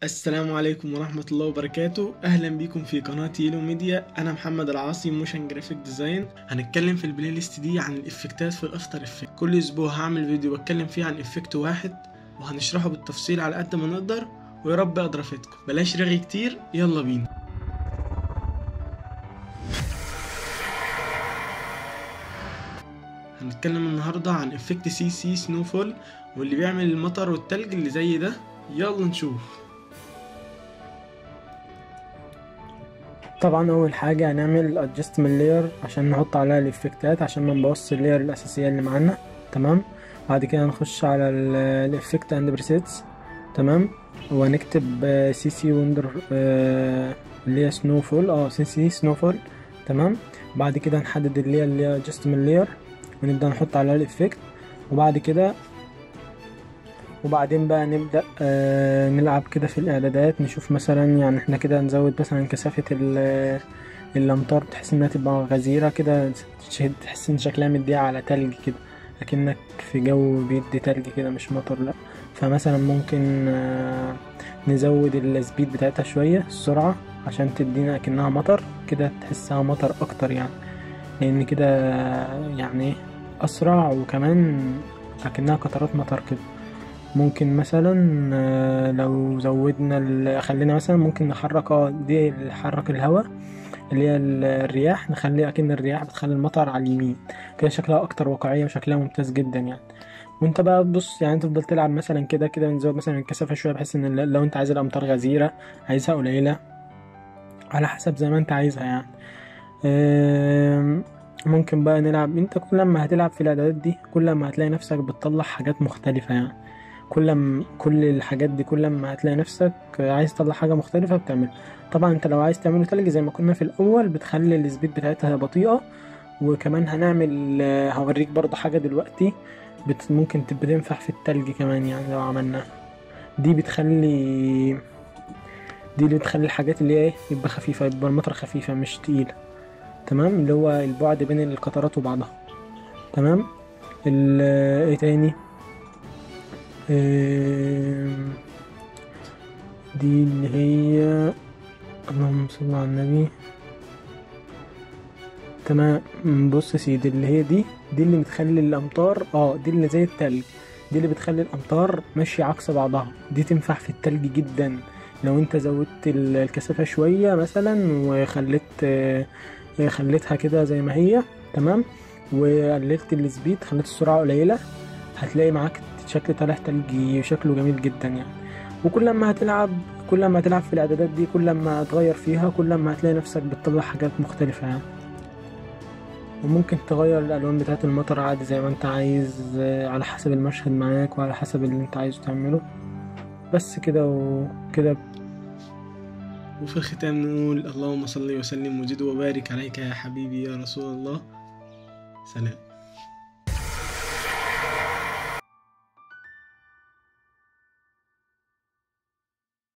السلام عليكم ورحمة الله وبركاته. أهلا بيكم في قناة يلو ميديا. أنا محمد العاصي، موشن جرافيك ديزاين. هنتكلم في البلاي ليست دي عن الإفكتات في الأفتر إفكت. كل أسبوع هعمل فيديو بتكلم فيه عن إفكت واحد وهنشرحه بالتفصيل على قد ما نقدر، ويا رب أقدر أفيدكم. بلاش رغي كتير، يلا بينا. هنتكلم النهاردة عن إفكت سي سي سنوفول، واللي بيعمل المطر والتلج اللي زي ده. يلا نشوف. طبعا اول حاجه هنعمل adjustment layer عشان نحط عليها الافكتات، عشان ما نبوظش اللاير الاساسيه اللي معانا. تمام. بعد كده نخش على الافكت اند بريسيتس. تمام. وهنكتب سي سي وندر اللي هي سنوفول، سي سي سنوفول. تمام. بعد كده نحدد اللي هي adjustment layer ونبدا نحط عليها الافكت. وبعدين بقى نبدأ نلعب كده في الإعدادات، نشوف مثلا يعني احنا كده نزود مثلا كثافة الأمطار بتحس إنها تبقى غزيرة كده، تحس إن شكلها مديها على تلج كده، أكنك في جو بيدي تلج كده مش مطر لأ. فمثلا ممكن نزود السبيد بتاعتها شوية، السرعة، عشان تدينا أكنها مطر كده، تحسها مطر أكتر يعني، لأن كده يعني أسرع، وكمان أكنها قطرات مطر كده. ممكن مثلا لو زودنا خلينا مثلا ممكن نحرك دي نحرك الهواء اللي هي الرياح، نخلي اكن الرياح بتخلي المطر على اليمين كده، شكلها اكتر واقعية وشكلها ممتاز جدا يعني. وانت بقى تبص يعني تفضل تلعب مثلا كده نزود مثلا الكثافة شوية، بحيث ان لو انت عايز الامطار غزيرة عايزها قليلة، على حسب زي ما انت عايزها يعني. ممكن بقى نلعب، انت كل ما هتلعب في الاعدادات دي كل ما هتلاقي نفسك بتطلع حاجات مختلفة يعني. كل الحاجات دي كل ما هتلاقي نفسك عايز تطلع حاجة مختلفة بتعملها. طبعا انت لو عايز تعمله تلج زي ما كنا في الاول بتخلي السبيد بتاعتها بطيئة. وكمان هنعمل هوريك برضو حاجة دلوقتي ممكن تبقى تنفع في التلج كمان يعني لو عملناها. دي بتخلي دي اللي بتخلي الحاجات اللي هي ايه يبقى خفيفة، يبقى المطر خفيفة مش تقيلة. تمام. اللي هو البعد بين القطرات وبعضها. تمام. ايه تاني؟ دي اللي هي اللهم صل على النبي. تمام. بص يا سيدي، اللي هي دي اللي بتخلي الامطار دي اللي زي التلج، دي اللي بتخلي الامطار ماشية عكس بعضها. دي تنفع في التلج جدا لو انت زودت الكثافة شوية مثلا خليتها كده زي ما هي. تمام. وقللت السبيد، خليت السرعة قليلة، هتلاقي معاك شكل طالع تلجي شكله جميل جدا يعني. كل ما هتلعب في الاعدادات دي، كل ما هتغير فيها، كل ما هتلاقي نفسك بتطلع حاجات مختلفة يعني. وممكن تغير الالوان بتاعت المطر عادي زي ما انت عايز، على حسب المشهد معاك وعلى حسب اللي انت عايزه تعمله. بس كده وكده. وفي الختام نقول اللهم صل وسلم وزد وبارك عليك يا حبيبي يا رسول الله. سلام.